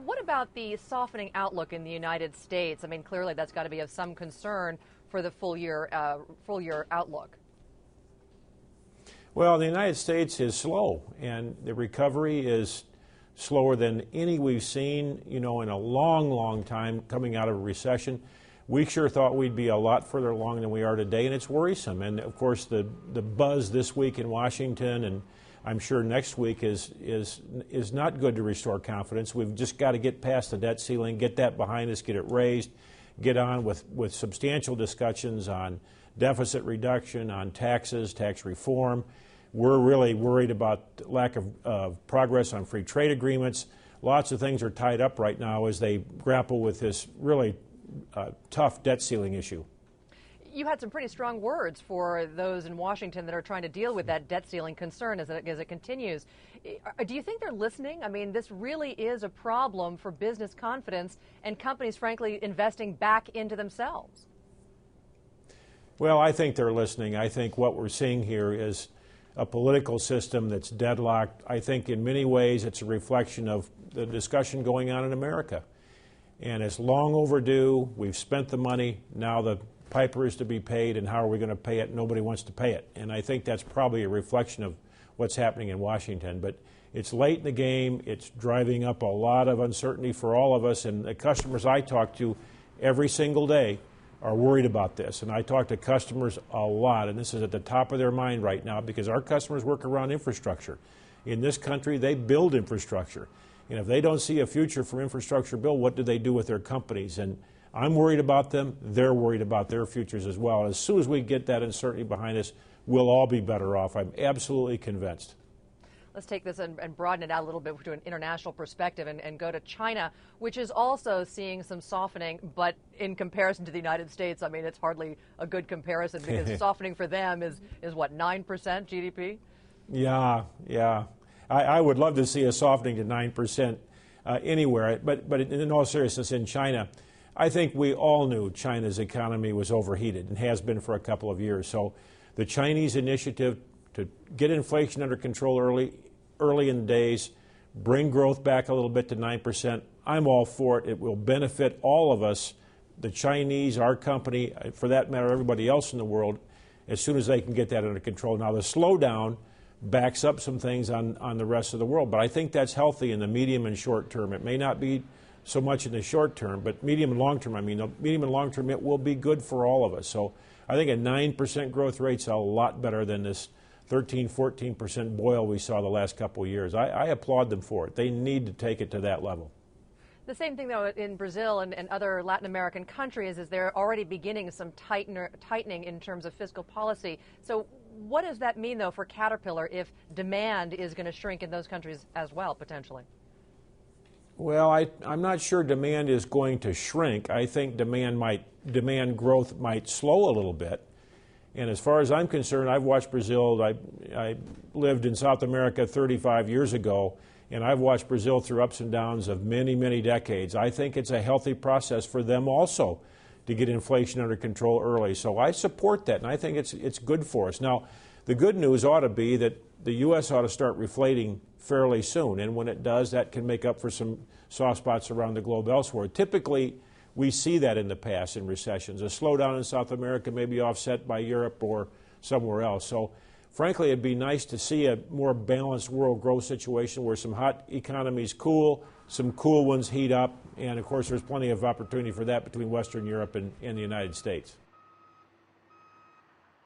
What about the softening outlook in the United States? I mean, clearly that's got to be of some concern for the full year outlook. Well, the United States is slow, and the recovery is slower than any we've seen, in a long, long time coming out of a recession. We sure thought we'd be a lot further along than we are today, and it's worrisome. And of course, the buzz this week in Washington, and I'm sure next week is not good to restore confidence. We've just got to get past the debt ceiling, get that behind us, get it raised, get on with substantial discussions on deficit reduction, on taxes, tax reform. We're really worried about lack of progress on free trade agreements. Lots of things are tied up right now as they grapple with this really tough debt ceiling issue. You had some pretty strong words for those in Washington that are trying to deal with that debt ceiling concern as it continues. Do you think they're listening? I mean, this really is a problem for business confidence and companies, frankly, investing back into themselves. Well, I think they're listening. I think what we're seeing here is a political system that's deadlocked. I think in many ways it's a reflection of the discussion going on in America. And it's long overdue. We've spent the money. Now the piper is to be paid, and how are we going to pay it? Nobody wants to pay it. And I think that's probably a reflection of what's happening in Washington. But it's late in the game. It's driving up a lot of uncertainty for all of us. And the customers I talk to every single day are worried about this. And I talk to customers a lot, and this is at the top of their mind right now because our customers work around infrastructure. In this country, they build infrastructure. And if they don't see a future for infrastructure build, what do they do with their companies? And I'm worried about them. They're worried about their futures as well. And as soon as we get that uncertainty behind us, we'll all be better off. I'm absolutely convinced. Let's take this and broaden it out a little bit to an international perspective and go to China, which is also seeing some softening, but in comparison to the United States, I mean, it's hardly a good comparison because softening for them is what, 9% GDP? Yeah. I would love to see a softening to 9% anywhere, but in all seriousness, in China, I think we all knew China's economy was overheated and has been for a couple of years. So the Chinese initiative to get inflation under control early in the days, bring growth back a little bit to 9%, I'm all for it. It will benefit all of us, the Chinese, our company, for that matter, everybody else in the world, as soon as they can get that under control. Now, the slowdown backs up some things on the rest of the world, but I think that's healthy in the medium and short term. It may not be so much in the short term, but medium and long term, medium and long term, it will be good for all of us. So I think a 9% growth rate's a lot better than this 13, 14% boil we saw the last couple of years. I applaud them for it. They need to take it to that level. The same thing, though, in Brazil and other Latin American countries is they're already beginning some tightening in terms of fiscal policy. So what does that mean, though, for Caterpillar if demand is going to shrink in those countries as well, potentially? Well, I'm not sure demand is going to shrink. I think demand growth might slow a little bit. And as far as I'm concerned, I've watched Brazil. I lived in South America 35 years ago, and I've watched Brazil through ups and downs of many, many decades. I think it's a healthy process for them also to get inflation under control early. So I support that, and I think it's good for us. Now, the good news ought to be that the U.S. ought to start reflating fairly soon, and when it does, that can make up for some soft spots around the globe elsewhere. Typically, we see that in the past in recessions. A slowdown in South America may be offset by Europe or somewhere else. So, frankly, it'd be nice to see a more balanced world growth situation where some hot economies cool, some cool ones heat up, and, of course, there's plenty of opportunity for that between Western Europe and the United States.